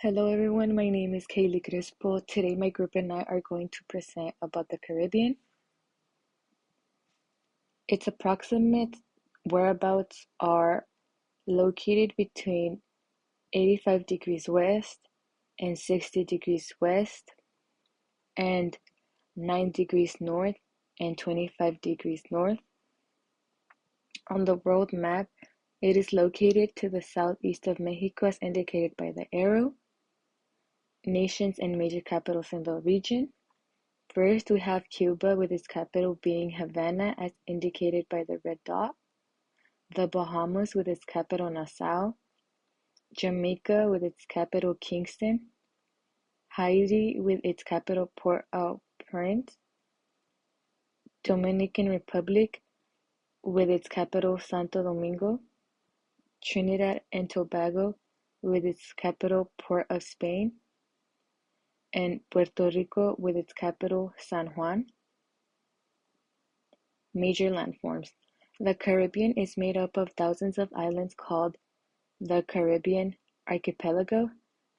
Hello everyone, my name is Kaylee Crespo. Today my group and I are going to present about the Caribbean. Its approximate whereabouts are located between 85 degrees west and 60 degrees west and 9 degrees north and 25 degrees north. On the world map, it is located to the southeast of Mexico as indicated by the arrow. Nations and major capitals in the region. First, we have Cuba with its capital being Havana as indicated by the red dot, the Bahamas with its capital Nassau, Jamaica with its capital Kingston, Haiti with its capital Port-au-Prince, Dominican Republic with its capital Santo Domingo, Trinidad and Tobago with its capital Port of Spain, and Puerto Rico with its capital San Juan. Major landforms. The Caribbean is made up of thousands of islands called the Caribbean Archipelago.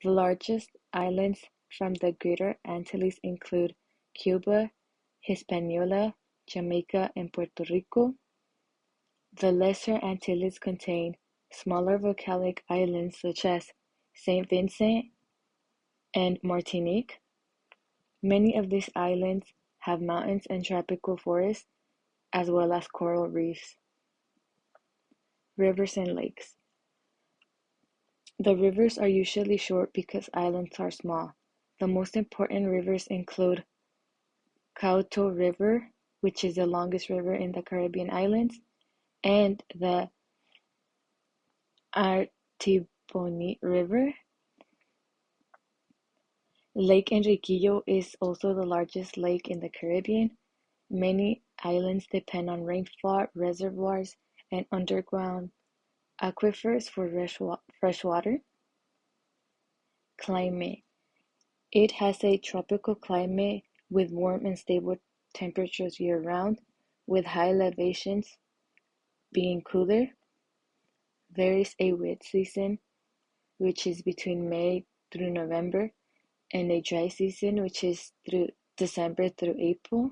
The largest islands from the Greater Antilles include Cuba, Hispaniola, Jamaica, and Puerto Rico. The Lesser Antilles contain smaller volcanic islands such as Saint Vincent and Martinique. Many of these islands have mountains and tropical forests, as well as coral reefs. Rivers and lakes. The rivers are usually short because islands are small. The most important rivers include Cauto River, which is the longest river in the Caribbean islands, and the Artibonite River. Lake Enriquillo is also the largest lake in the Caribbean. Many islands depend on rainfall reservoirs and underground aquifers for fresh water. Climate. It has a tropical climate with warm and stable temperatures year-round, with high elevations being cooler. There is a wet season, which is between May through November, and a dry season, which is through December through April.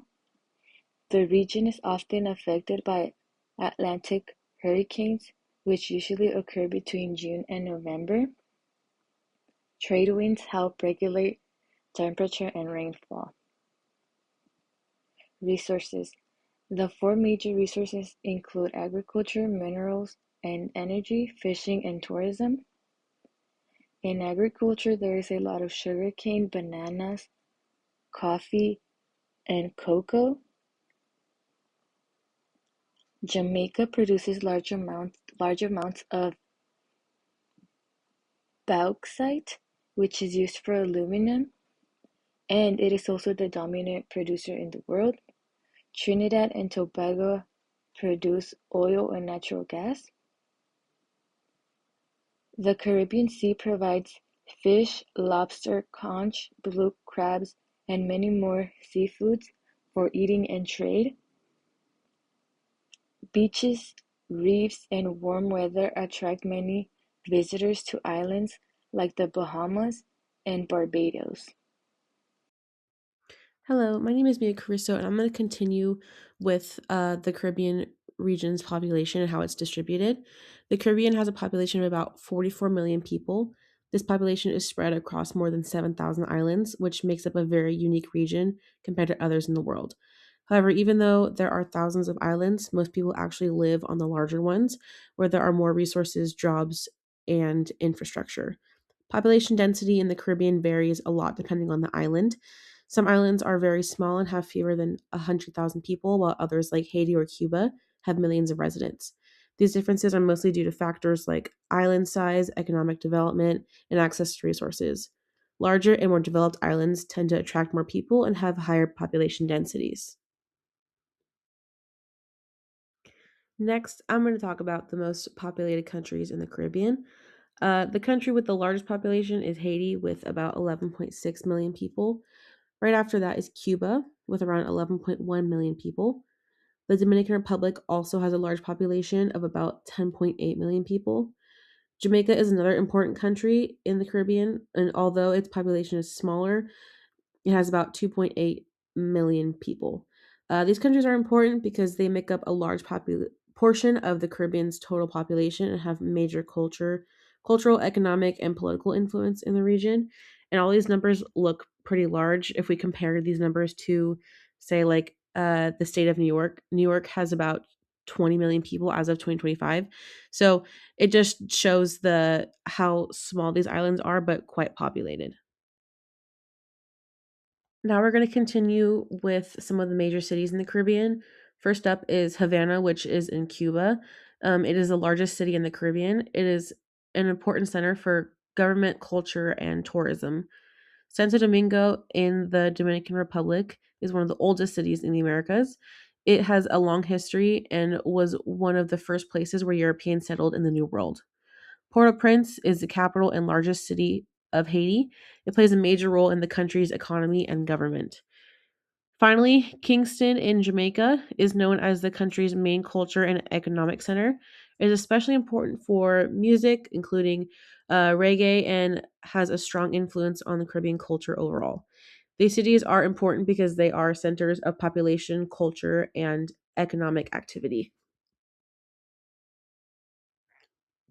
The region is often affected by Atlantic hurricanes, which usually occur between June and November. Trade winds help regulate temperature and rainfall. Resources. The four major resources include agriculture, minerals and energy, fishing, and tourism. In agriculture, there is a lot of sugarcane, bananas, coffee, and cocoa. Jamaica produces large amounts of bauxite, which is used for aluminum, and it is also the dominant producer in the world. Trinidad and Tobago produce oil and natural gas. The Caribbean Sea provides fish, lobster, conch, blue crabs, and many more seafoods for eating and trade. Beaches, reefs, and warm weather attract many visitors to islands like the Bahamas and Barbados. Hello, my name is Mia Caruso, and I'm going to continue with the Caribbean region's population and how it's distributed. The Caribbean has a population of about 44 million people. This population is spread across more than 7,000 islands, which makes up a very unique region compared to others in the world. However, even though there are thousands of islands, most people actually live on the larger ones where there are more resources, jobs, and infrastructure. Population density in the Caribbean varies a lot depending on the island. Some islands are very small and have fewer than 100,000 people, while others, like Haiti or Cuba, have millions of residents. These differences are mostly due to factors like island size, economic development, and access to resources. Larger and more developed islands tend to attract more people and have higher population densities. Next, I'm going to talk about the most populated countries in the Caribbean. The country with the largest population is Haiti, with about 11.6 million people. Right after that is Cuba, with around 11.1 million people. The Dominican Republic also has a large population of about 10.8 million people. Jamaica is another important country in the Caribbean, and although its population is smaller, it has about 2.8 million people. These countries are important because they make up a large portion of the Caribbean's total population and have major cultural, economic, and political influence in the region. And all these numbers look pretty large if we compare these numbers to, say, like the state of New York. New York has about 20 million people as of 2025. So it just shows the how small these islands are, but quite populated. Now we're going to continue with some of the major cities in the Caribbean. First up is Havana, which is in Cuba. It is the largest city in the Caribbean. It is an important center for government, culture, and tourism. Santo Domingo in the Dominican Republic is one of the oldest cities in the Americas. It has a long history and was one of the first places where Europeans settled in the New World. Port au Prince is the capital and largest city of Haiti. It plays a major role in the country's economy and government. Finally, Kingston in Jamaica is known as the country's main culture and economic center. It is especially important for music, including reggae, and has a strong influence on the Caribbean culture overall. These cities are important because they are centers of population, culture, and economic activity.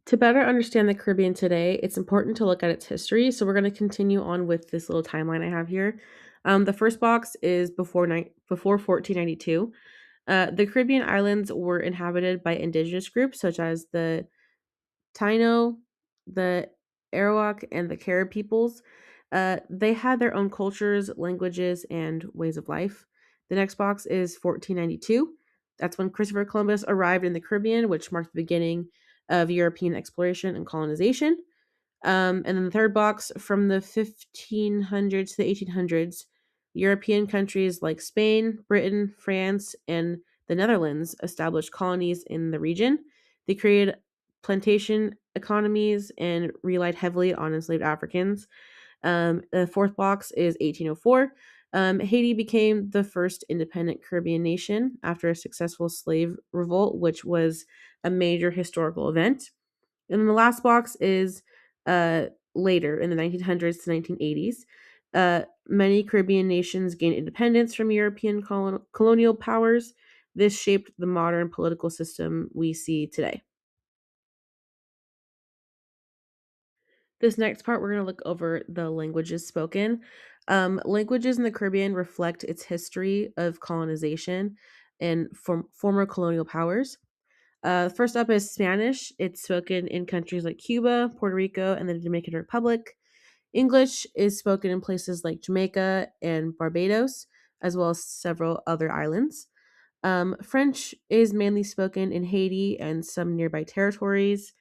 To better understand the Caribbean today, it's important to look at its history. So we're going to continue on with this little timeline I have here. The first box is before 1492. The Caribbean islands were inhabited by indigenous groups such as the Taino, the Arawak, and the Carib peoples. They had their own cultures, languages, and ways of life. The next box is 1492. That's when Christopher Columbus arrived in the Caribbean, which marked the beginning of European exploration and colonization. And then the third box, from the 1500s to the 1800s, European countries like Spain, Britain, France, and the Netherlands established colonies in the region. They created plantation economies and relied heavily on enslaved Africans. The fourth box is 1804. Haiti became the first independent Caribbean nation after a successful slave revolt, which was a major historical event. And then the last box is uh, later in the 1900s to 1980s. Many Caribbean nations gained independence from European colonial powers. This shaped the modern political system we see today. This next part, we're going to look over the languages spoken. Languages in the Caribbean reflect its history of colonization and former colonial powers. First up is Spanish. It's spoken in countries like Cuba, Puerto Rico, and the Dominican Republic. English is spoken in places like Jamaica and Barbados, as well as several other islands. French is mainly spoken in Haiti and some nearby territories.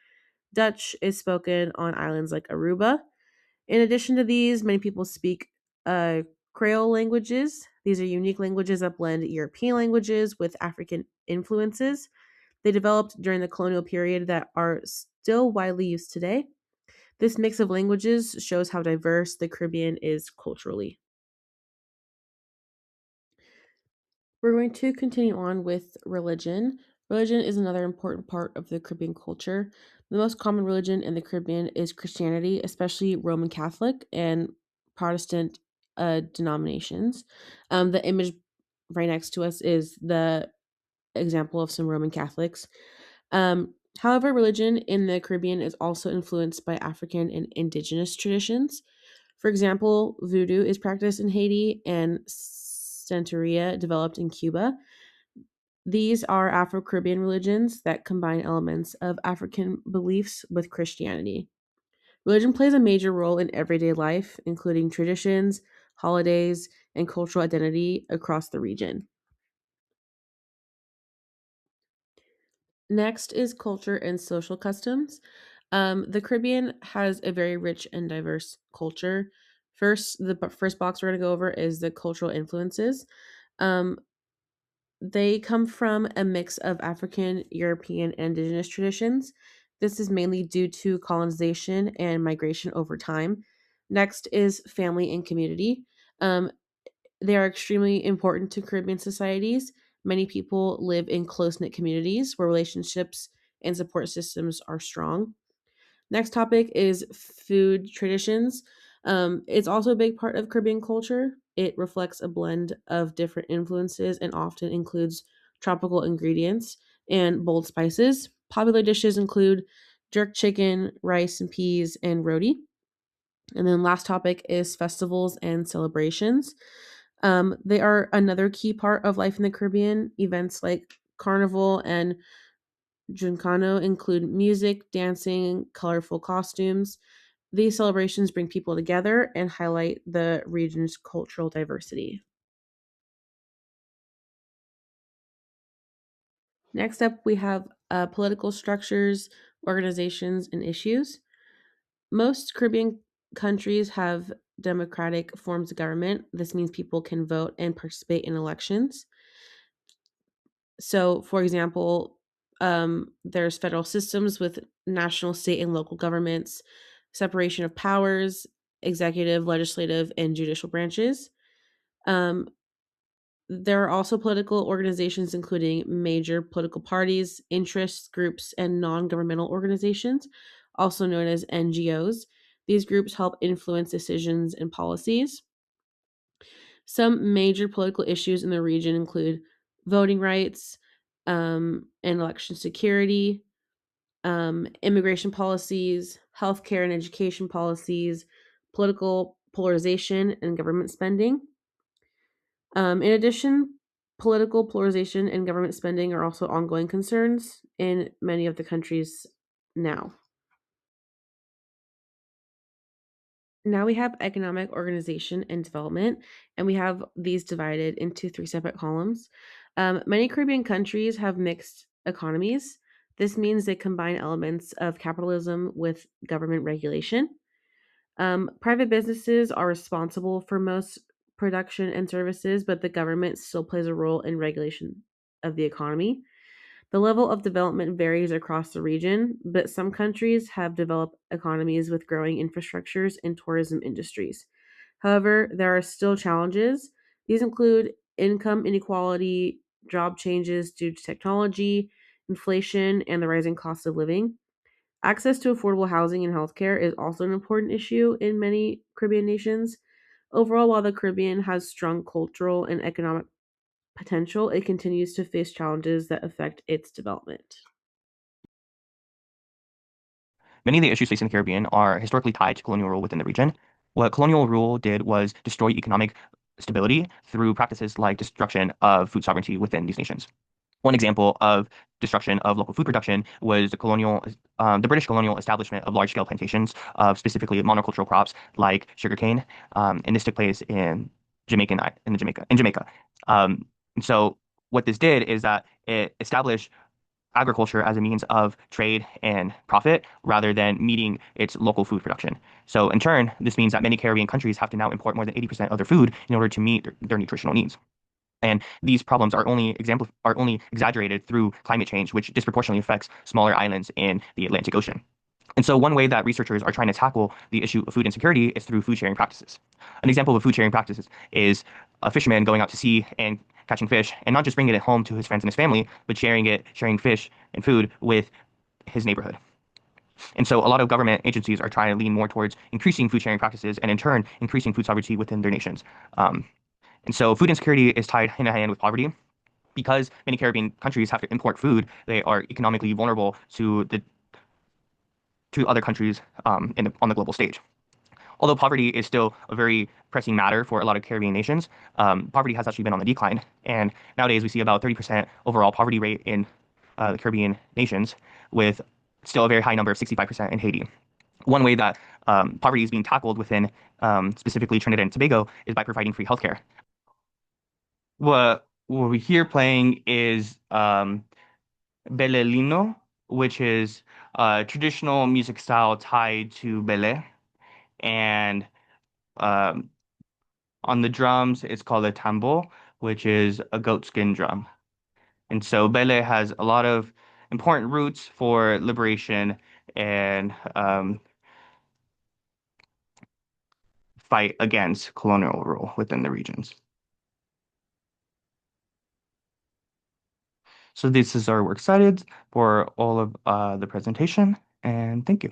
Dutch is spoken on islands like Aruba. In addition to these, many people speak uh, Creole languages. These are unique languages that blend European languages with African influences. They developed during the colonial period that are still widely used today. This mix of languages shows how diverse the Caribbean is culturally. We're going to continue on with religion. Religion is another important part of the Caribbean culture. The most common religion in the Caribbean is Christianity, especially Roman Catholic and Protestant denominations. The image right next to us is the example of some Roman Catholics. However, religion in the Caribbean is also influenced by African and indigenous traditions. For example, voodoo is practiced in Haiti and Santeria developed in Cuba. These are Afro Caribbean religions that combine elements of African beliefs with Christianity. Religion plays a major role in everyday life, including traditions, holidays, and cultural identity across the region. Next is culture and social customs. The Caribbean has a very rich and diverse culture. First box we're going to go over is the cultural influences. Um, they come from a mix of African, European, and indigenous traditions. This is mainly due to colonization and migration over time. Next is family and community. Um, they are extremely important to Caribbean societies. Many people live in close knit communities where relationships and support systems are strong. Next topic is food traditions. It's also a big part of Caribbean culture. It reflects a blend of different influences and often includes tropical ingredients and bold spices. Popular dishes include jerk chicken, rice and peas, and roti. And then last topic is festivals and celebrations. They are another key part of life in the Caribbean. Events like Carnival and Gincano include music, dancing, colorful costumes. These celebrations bring people together and highlight the region's cultural diversity. Next up, we have political structures, organizations, and issues. Most Caribbean countries have democratic forms of government. This means people can vote and participate in elections. So, for example, there's federal systems with national, state, and local governments, separation of powers, executive, legislative, and judicial branches. Um, there are also political organizations, including major political parties, interest groups, and non governmental organizations, also known as NGOs. These groups help influence decisions and policies. Some major political issues in the region include voting rights, and election security, immigration policies, healthcare and education policies, political polarization, and government spending. In addition, political polarization and government spending are also ongoing concerns in many of the countries now. Now we have economic organization and development, and we have these divided into three separate columns. Many Caribbean countries have mixed economies. This means they combine elements of capitalism with government regulation. Private businesses are responsible for most production and services, but the government still plays a role in regulation of the economy. The level of development varies across the region, but some countries have developed economies with growing infrastructures and tourism industries. However, there are still challenges. These include income inequality, job changes due to technology, inflation, and the rising cost of living. Access to affordable housing and healthcare is also an important issue in many Caribbean nations. Overall, while the Caribbean has strong cultural and economic potential, it continues to face challenges that affect its development. Many of the issues facing the Caribbean are historically tied to colonial rule within the region. What colonial rule did was destroy economic stability through practices like destruction of food sovereignty within these nations. One example of destruction of local food production was the British colonial establishment of large-scale plantations of specifically monocultural crops like sugarcane, and this took place in Jamaica. And so what this did is that it established agriculture as a means of trade and profit rather than meeting its local food production. So in turn, this means that many Caribbean countries have to now import more than 80% of their food in order to meet their nutritional needs. And these problems are only exaggerated through climate change, which disproportionately affects smaller islands in the Atlantic Ocean. And so one way that researchers are trying to tackle the issue of food insecurity is through food sharing practices. An example of food sharing practices is a fisherman going out to sea and catching fish and not just bringing it home to his friends and his family, but sharing fish and food with his neighborhood. And so a lot of government agencies are trying to lean more towards increasing food sharing practices and in turn increasing food sovereignty within their nations. And so food insecurity is tied hand in hand with poverty. Because many Caribbean countries have to import food, they are economically vulnerable to other countries on the global stage. Although poverty is still a very pressing matter for a lot of Caribbean nations, poverty has actually been on the decline. And nowadays we see about 30% overall poverty rate in the Caribbean nations, with still a very high number of 65% in Haiti. One way that poverty is being tackled within specifically Trinidad and Tobago is by providing free healthcare. What we hear playing is Belelino, which is a traditional music style tied to Bele. And um, on the drums, it's called a tambo, which is a goatskin drum. And so Bele has a lot of important roots for liberation and fight against colonial rule within the regions. So this is our works cited for all of the presentation, and thank you.